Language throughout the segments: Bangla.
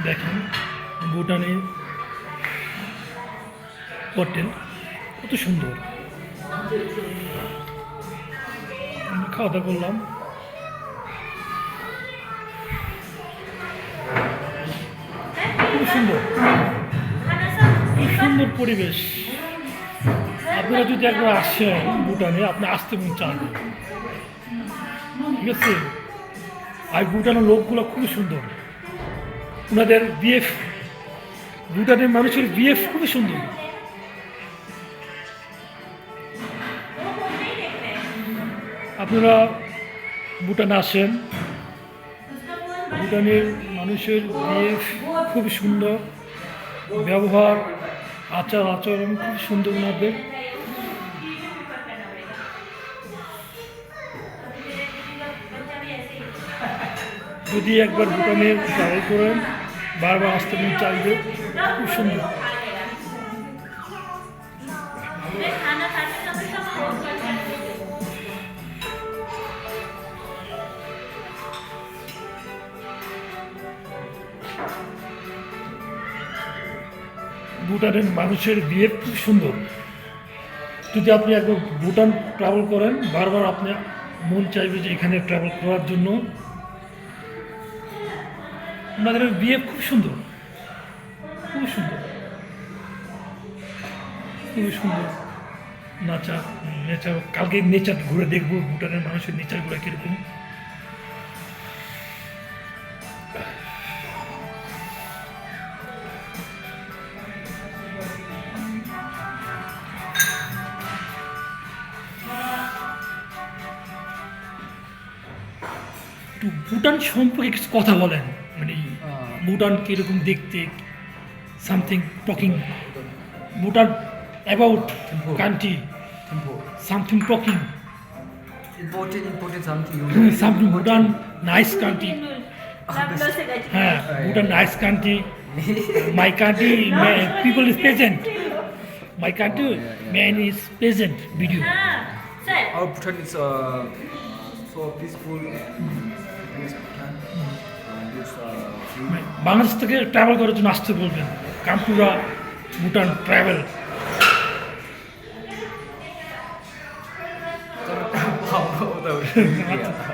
দেখেন ভুটানের হোটেল কত সুন্দর। খাওয়া দাওয়া করলাম। খুব সুন্দর, খুব সুন্দর পরিবেশ। আপনারা যদি একবার আসেন ভুটানে, আপনি আসতে মন চান, ঠিক আছে। আর ভুটানের লোকগুলো খুবই সুন্দর, ওনাদের বিএফ, ভুটানের মানুষের বিএফ খুবই সুন্দর। আপনারা ভুটানে আসেন, ভুটানের মানুষের বিএফ খুব সুন্দর, ব্যবহার আচার আচরণ খুব সুন্দর ওনাদের। যদি একবার ভুটানে ট্রাভেল করেন, বারবার আসতে মন চাইবে, খুব সুন্দর। ভুটানের মানুষের বিহেভ খুব সুন্দর। যদি আপনি একবার ভুটান ট্রাভেল করেন, বারবার আপনার মন চাইবে যে এখানে ট্রাভেল করার জন্য। ওনাদের বিহেভ খুব সুন্দর, খুব সুন্দর, খুবই সুন্দর। নাচা নেচার, কালকে নেচার ঘুরে দেখবো ভুটানের মানুষের নেচারগুলো কীরকম। একটু ভুটান সম্পর্কে কিছু কথা বলেন, মানে ভুটান কীরকম দেখতে, something talking Bhutan about country, something talking important something you something Bhutan nice country. হ্যাঁ, Bhutan nice country. My country people is present, my country man is present video. Our Bhutan is so peaceful. It's Bhutan. It's Bangladesh থেকে ট্রাভেল করার জন্য আসতে বলবেন, কামপুরা ভুটান ট্রাভেল।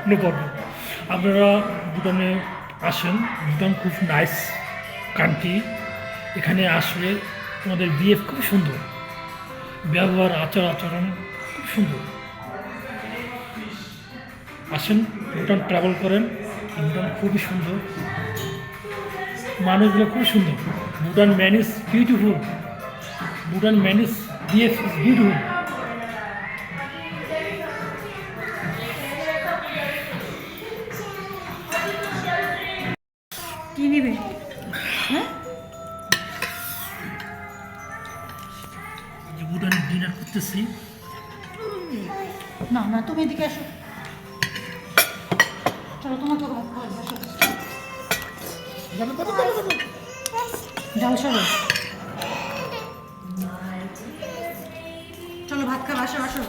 No problem. আপনারা ভুটানে আসেন, ভুটান খুব নাইস কান্ট্রি। এখানে আসলে তোমাদের বিহেভ খুব সুন্দর, ব্যবহার আচার আচরণ খুব সুন্দর। আসেন ভুটান ট্রাভেল করেন, ভুটান খুবই সুন্দর, মানুষগুলো খুব সুন্দর। Bhutan man is beautiful, Bhutan man is BF is beautiful. কি নিবে? হ্যাঁ, ভুটানে ডিনার করতেছি। না না, তুমি এদিকে আসো। চলো তোমাকে ভাত খাওয়াই, আসো। যাও সরো, চলো ভাত খাও, আসো আসো।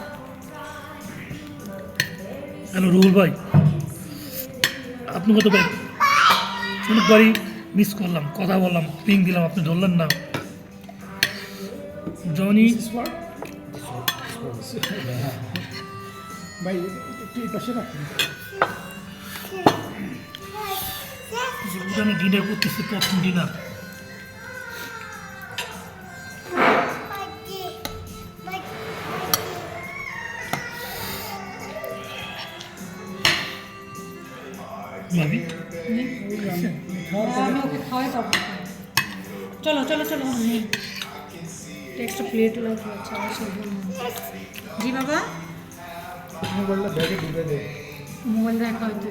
হ্যালো রুহুল ভাই, আপনাকে তো ভাই অনেকবারই মিস করলাম, কথা বললাম, পিং দিলাম, আপনি ধরলেন না। জনি ভাই একটু এই পাশে রাখুন। ভুটানে ডিনার করতেছি, প্রথম ডিনার। ভাবি আমি ওকে খাওয়াই তারপর খাই। চলো চলো চলো, নেই একটা প্লেট লাগবে। আচ্ছা আসো। জি বাবা, মোবাইলটা ব্যাগে ঢুকে দে। মোবাইল দেখা হয়তো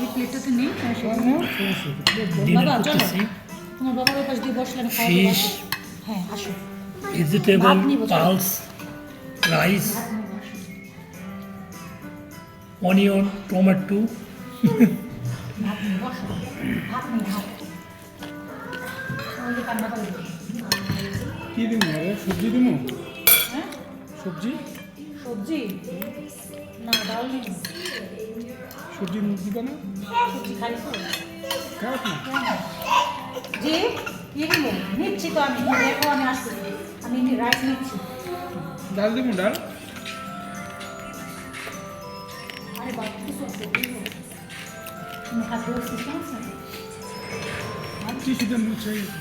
এই প্লেটটাতে নেই। ডিনার বাবা চলো, করতেছি। তোমার বাবার ওই পাশ দিয়ে বসলে আমি খাওয়া ফিশ, হ্যাঁ আসো। ভেজিটেবল, ভাত নিবো, চলো। পালস, রাইস, ভাত নেবো, আসো। Onion, tomato. ভাত নিয়ে বসো, ভাত নিয়ে ভাত। ওই যে কান্না করে দিও। কি দিব আরে সবজি দিব? হ্যাঁ, সবজি সবজি না, ডাল নেই। সবজি মুখ দিবা না? সবজি খালি তো খারাপ না জি ইগলো নিচ্ছি তো আমি দেখো আমি আসছি আমি রাইস নিচ্ছি ডাল দেবো ডাল আরে বাবা কিছু আছে তুমি হাত ধরছি সমস্যা নেই টিস্যুটা মুছে গেছে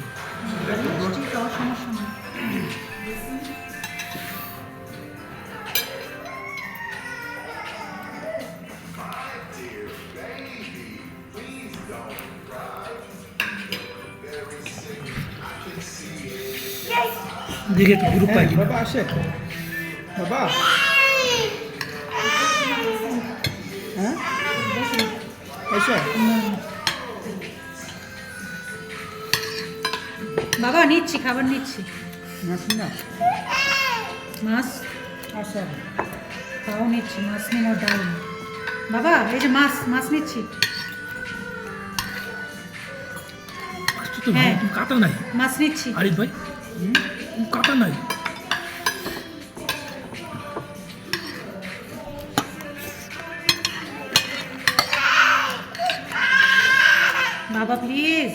ঠিক আছে সমস্যা নেই দেখে তো গ্রুপ পাই কিনা। বাবা আসে বাবা হ্যাঁ এসো বাবা নিচ্ছি খাবার নিচ্ছি মাছ না মাছ আসো তাও নিচ্ছি মাছ নিয়ে আর ডাল নেই। বাবা এই যে মাছ মাছ নিচ্ছি মাছটা তো হ্যাঁ। ভালো, কাটা নাই মাছ নিচ্ছি আরিফ ভাই কাটা নাই বাবা প্লিজ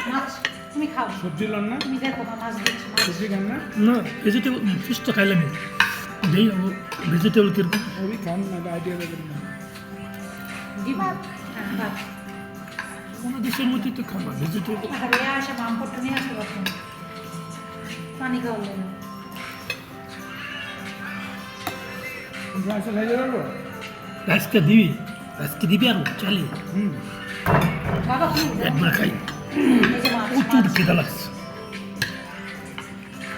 মাছ তুমি খাও সবজি লন না তুমি দেখো মা মাছ দিচ্ছি মাছ সবজি খান না না ভেজিটেবল ফিশ তো খাইলাম দেই ভেজিটেবল কিরকম ওই খান না আইডিয়া দেবেন না দি ভাত হ্যাঁ ভাত কোনো দেশের মধ্যেই তো খাবার ভেজিটেবল আরে আসে মামপটটা নিয়ে আসতে পারতাম পানি খাওয়ালে না রাইস ভেজে রাখবো রাইসকে দিবি আর চালিয়ে বাবা প্লিজ একবার খাই এই যে মাছ প্রচুর খিদা লাগছে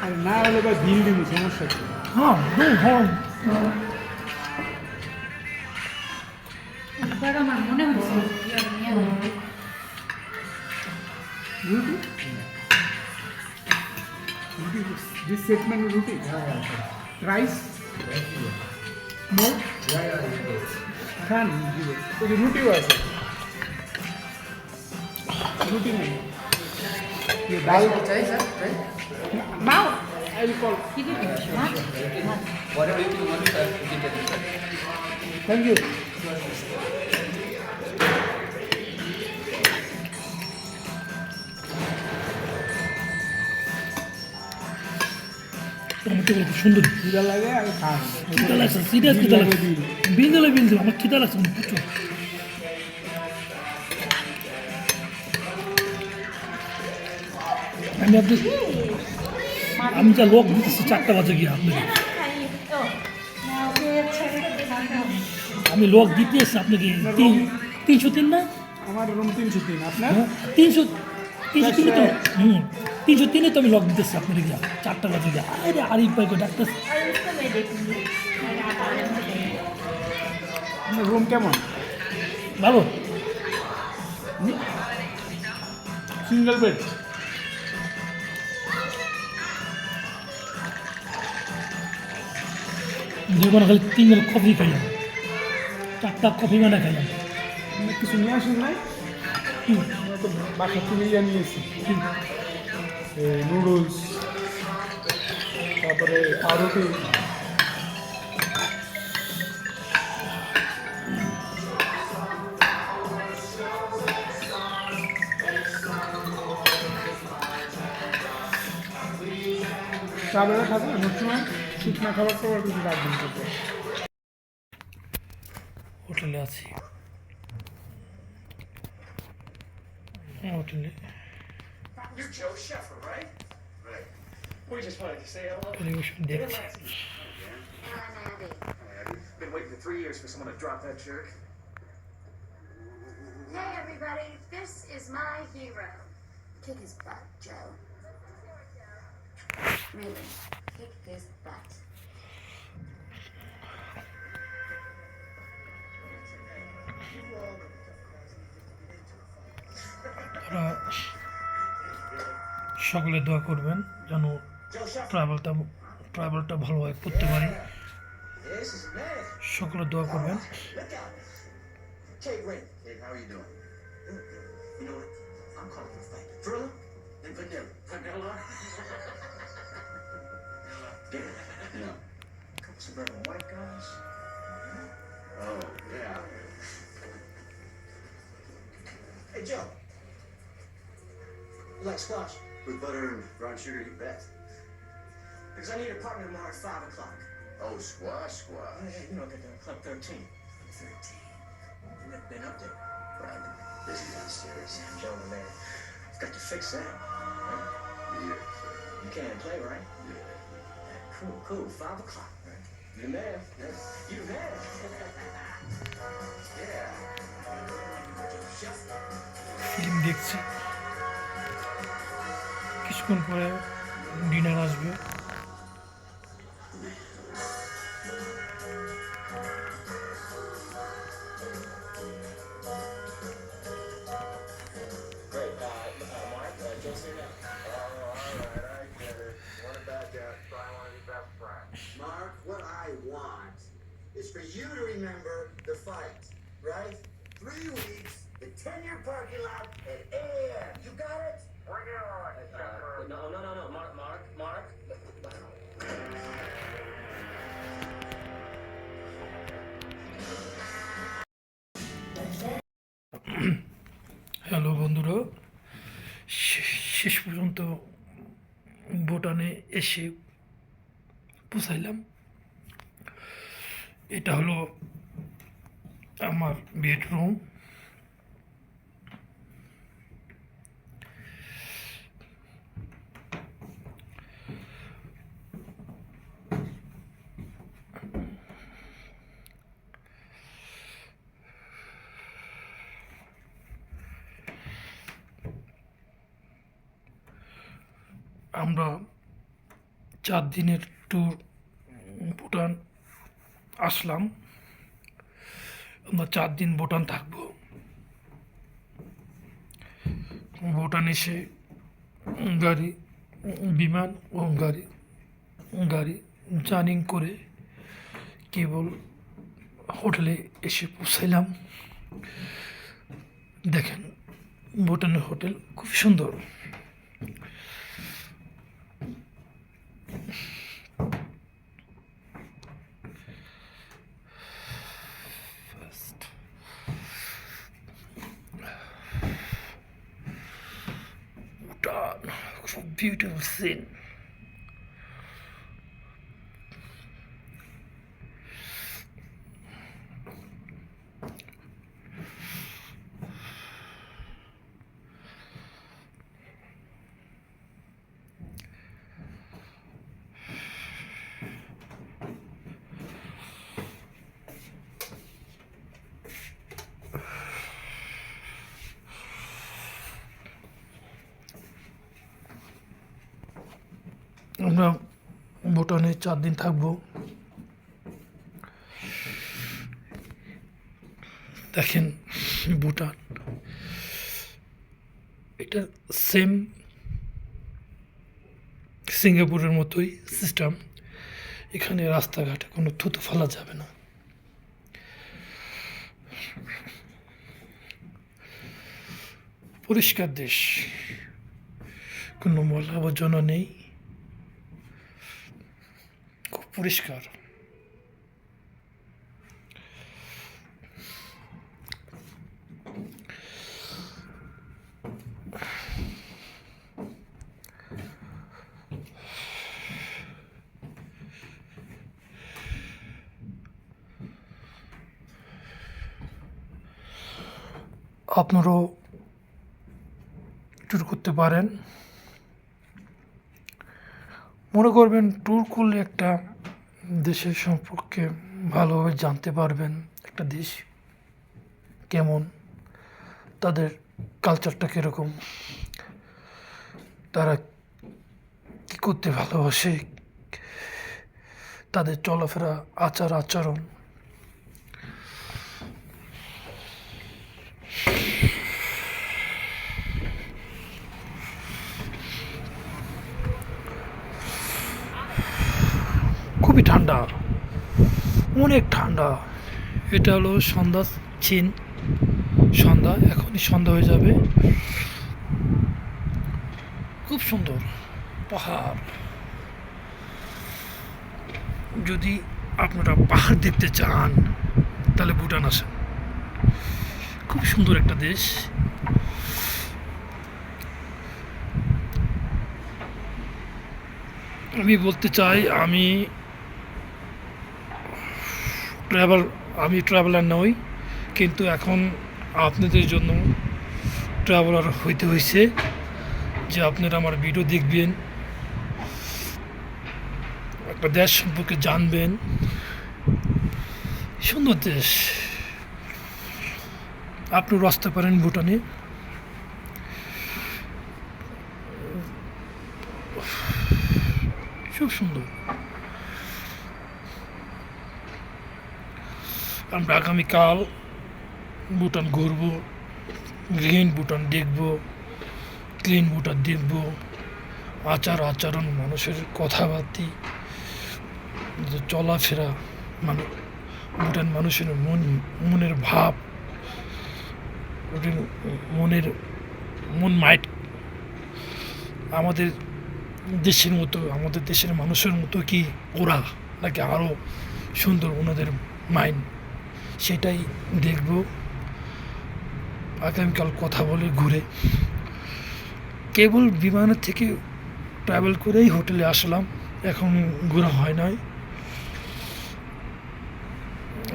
আর না হলে বা বিল দিব সমস্যা কি হ্যাঁ হ্যাঁ একবার আমার মনে হচ্ছে নিয়ে আসবো। রুটি রুটি দিস সেটমেন্ট রুটি রাইস মোর খান ওই যে রুটিও আছে রুটি নেই ये दाल चाहिए सर चाहिए नाउ आई विल कॉल কি দিবি মাছ মাছ whatever you want sir you can tell me thank you tomato কত সুন্দর খিদা লাগে আর খান খিদা লাগছে সিরিয়াস খিদা লাগছে বিল দিলে আমার খিদা লাগছে প্রচুর আমি যা লোক দিতেছি 4টা বাজে গিয়ে আপনাকে আমি লোক দিতে এসে আপনাকে 303 না আমার রুম 303 আপনার হ্যাঁ, 303 তো 303 তো আমি লোক দিতেছি আপনাকে গিয়া 4টা বাজে গিয়া আরে আরিফ ভাই কো ডাক্তার আপনার রুম কেমন ভালো সিঙ্গেল বেড যখন খালি 3 কফি খাইলাম 4টা কফি মানে খাইলাম আপনি কিছু নিয়ে আসেন নাই আমরা তো বাসা থেকে ইয়ে নিয়েছি নুডলস তারপরে পাউরুটি চাবেলা খাবে সবসময় শুকনো খাবার টাবার কিছু রাখবেন করতে হোটেলে আছি হোটেলে You're Joe Sheffer, right? Right. We just wanted to say hello. Television দেখছি Been waiting for 3 years for someone to drop that jerk. Hey everybody, this is my hero. Kick his butt, Joe. Really, kick his butt. তারা সকলে দোয়া করবেন যেন ট্রাভেলটা ভালোভাবে করতে পারি This is man. সকলে দোয়া করবেন Look out. Kate Ray. Kate, how are you doing? You know what? I'm calling for a fight. Thriller and vanilla. Vanilla? Yeah. Suburban white guys. Oh, yeah. Hey, Joe. You like squash? With butter and brown sugar, you bet. Because I need a partner tomorrow at 5 o'clock. Oh, squash. Yeah, you know, get the Club 13. 13? You never been up there. Well, I've been busy downstairs. Yeah, Joe, my man, I've got to fix that. Right? Yeah. You can't play, right? Yeah. Cool. 5 o'clock, right? You the man. You the man. Yeah. Chef. Film দেখছি, কিছুক্ষণ পরে ডিনার আসবে। Great. Mark, Joe's here now. Oh, all right, I get it. What about that? I want to be best friends. Mark, what I want is for you to remember the fight, right? 3 weeks, the 10-year parking lot at 8 a.m. You got it? Bring it on. No. Mark. Hello বন্ধুরা, শেষ পর্যন্ত ভুটানে এসে পৌঁছাইলাম। এটা হলো আমার বেডরুম। আমরা 4 দিনের ট্যুর ভুটান আসলাম। আমরা 4 দিন ভুটান থাকবো। ভুটান এসে বিমান ও গাড়ি জার্নি করে কেবল হোটেলে এসে পৌঁছাইলাম। দেখেন ভুটানের হোটেল খুব সুন্দর। Beautiful scene. আমরা ভুটানে 4 দিন থাকবো। দেখেন ভুটান, এটা সেম সিঙ্গাপুরের মতোই সিস্টেম। এখানে রাস্তাঘাটে কোনো থুতু ফেলা যাবে না। পরিষ্কার দেশ, কোনো ময়লা আবর্জনা নেই, খুব পরিষ্কার। আপনারাও ট্যুর করতে পারেন। মনে করবেন ট্যুর করলে একটা দেশের সম্পর্কে ভালোভাবে জানতে পারবেন, একটা দেশ কেমন, তাদের কালচারটা কীরকম, তারা কী করতে ভালোবাসে, তাদের চলাফেরা, আচরণ। খুবই ঠান্ডা, অনেক ঠান্ডা। এটা হলো সন্ধ্যা, এখনই সন্ধ্যা হয়ে যাবে। খুব সুন্দর পাহাড়। যদি আপনারা পাহাড় দেখতে চান তাহলে ভুটান আসেন। খুব সুন্দর একটা দেশ। আমি বলতে চাই আমি ট্রাভেলার নই, কিন্তু এখন আপনাদের জন্য ট্রাভেলার হইতে হয়েছে যে আপনারা আমার ভিডিও দেখবেন, একটা দেশ সম্পর্কে জানবেন। সুন্দর দেশ, আপনিও আসতে পারেন ভুটানে। খুব সুন্দর। আমরা আগামীকাল ভুটান ঘুরবো, গ্রিন ভুটান দেখবো, ক্লিন ভুটান দেখবো, আচরণ, মানুষের কথাবার্তা, যে চলাফেরা, ভুটান মানুষের মনের ভাব, ওদের মন মাইন্ড আমাদের দেশের মতো, আমাদের দেশের মানুষের মতো কি ওরা, নাকি আরও সুন্দর ওনাদের মাইন্ড, সেটাই দেখব আগামীকাল কথা বলে ঘুরে। কেবল বিমানের থেকে ট্রাভেল করেই হোটেলে আসলাম, এখন ঘোরা হয় নাই।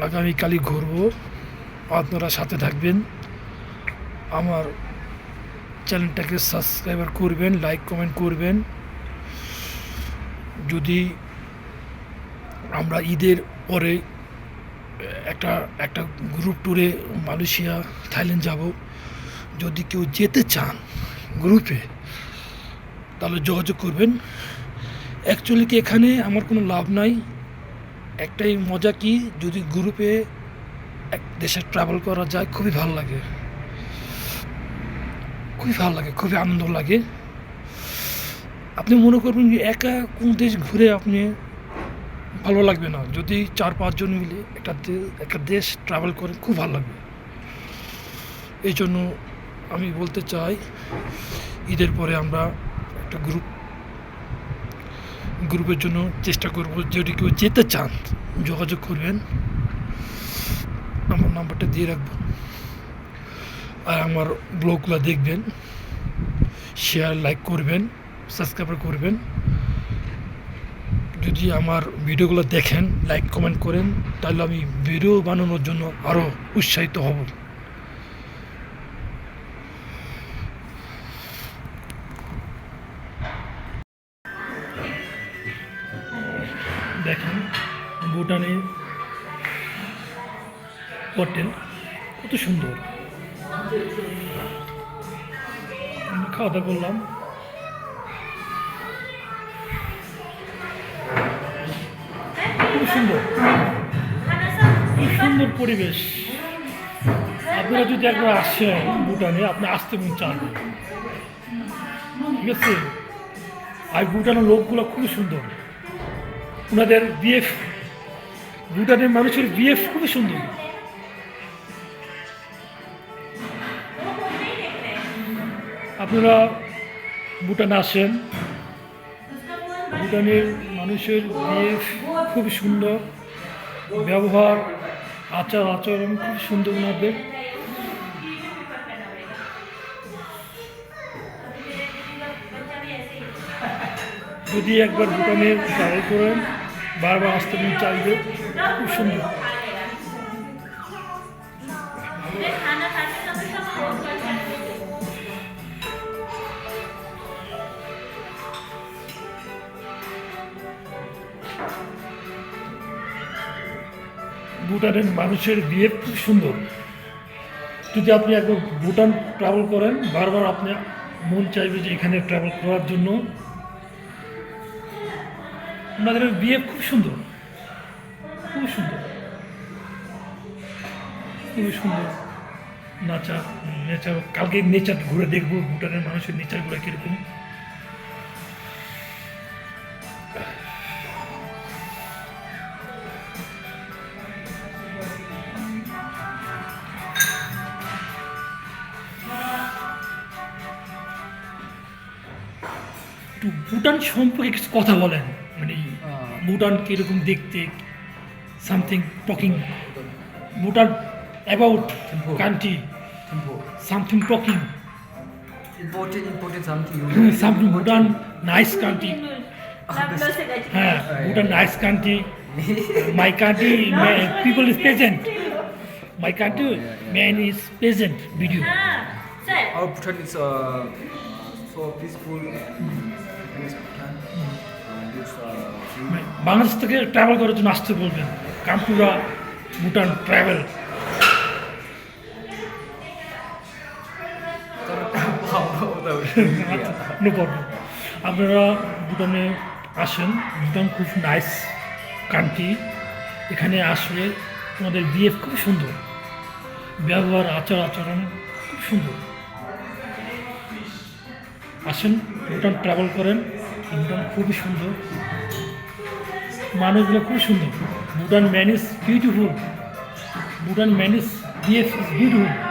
আগামীকালই ঘুরবো, আপনারা সাথে থাকবেন। আমার চ্যানেলটাকে সাবস্ক্রাইবার করবেন, লাইক কমেন্ট করবেন। যদি আমরা ঈদের পরে একটা গ্রুপ ট্যুরে মালয়েশিয়া, থাইল্যান্ড যাব, যদি কেউ যেতে চান গ্রুপে তাহলে যোগাযোগ করবেন। অ্যাকচুয়ালি কি এখানে আমার কোনো লাভ নাই, একটাই মজা কি, যদি গ্রুপে এক দেশে ট্রাভেল করা যায় খুবই ভালো লাগে, খুবই আনন্দ লাগে। আপনি মনে করবেন যে একা কোন দেশ ঘুরে আপনি ভালো লাগবে না, যদি 4-5 জন মিলে একটা দেশ ট্রাভেল করেন খুব ভালো লাগবে। এই জন্য আমি বলতে চাই ঈদের পরে আমরা একটা গ্রুপের জন্য চেষ্টা করব। যদি কেউ যেতে চান যোগাযোগ করবেন, আমার নাম্বারটা দিয়ে রাখবো। আর আমার ব্লগগুলো দেখবেন, শেয়ার লাইক করবেন, সাবস্ক্রাইব করবেন। যদি আমার ভিডিওগুলো দেখেন, লাইক কমেন্ট করেন, তাহলে আমি ভিডিও বানানোর জন্য আরও উৎসাহিত হব। দেখেন ভুটানে হোটেল কত সুন্দর। খাওয়া দাওয়া করলাম, খুব সুন্দর, খুব সুন্দর পরিবেশ। আপনারা যদি একবার আসেন ভুটানে, আপনি আসতে মন চাইবেন, ঠিক আছে। আর ভুটানের লোকগুলো খুবই সুন্দর, ওনাদের বিএফ, ভুটানের মানুষের বিএফ খুবই সুন্দর। আপনারা ভুটানে আসেন, ভুটানের মানুষের বিহেভ খুব সুন্দর, ব্যবহার আচরণ খুব সুন্দর ওনাদের। যদি একবার ভুটানে ট্রাভেল করেন, বারবার আসতে মন চাইবে, খুব সুন্দর। ভুটানের মানুষের বিহেভ খুব সুন্দর। যদি আপনি একবার ভুটান ট্রাভেল করেন, বারবার আপনি মন চাইবে যে এখানে ট্রাভেল করার জন্য। ওনাদের বিহেভ খুব সুন্দর, খুব সুন্দর, খুবই সুন্দর। নেচার, কালকে নেচার ঘুরে দেখবো, ভুটানের মানুষের নেচারগুলো কীরকম। একটু ভুটান সম্পর্কে কিছু কথা বলেন, মানে ভুটান কীরকম দেখতে, something talking Bhutan about country, Tempo. something talking Important something you something Bhutan nice country. হ্যাঁ Right. Bhutan nice country. My country people is present. My country man is present video. Our Bhutan is so peaceful. Nice Bhutan. It's Bangladesh থেকে ট্রাভেল করার জন্য আসতে বলবেন কামপুরা ভুটান ট্রাভেল নো প্রবলেম আপনারা ভুটানে আসেন ভুটান খুব নাইস কান্ট্রি এখানে আসলে তোমাদের বিহেভ খুব সুন্দর ব্যবহার আচরণ খুব সুন্দর আসেন ভুটান ট্রাভেল করেন ভুটান খুবই সুন্দর মানুষগুলো খুব সুন্দর Bhutan man is beautiful Bhutan man is behave is beautiful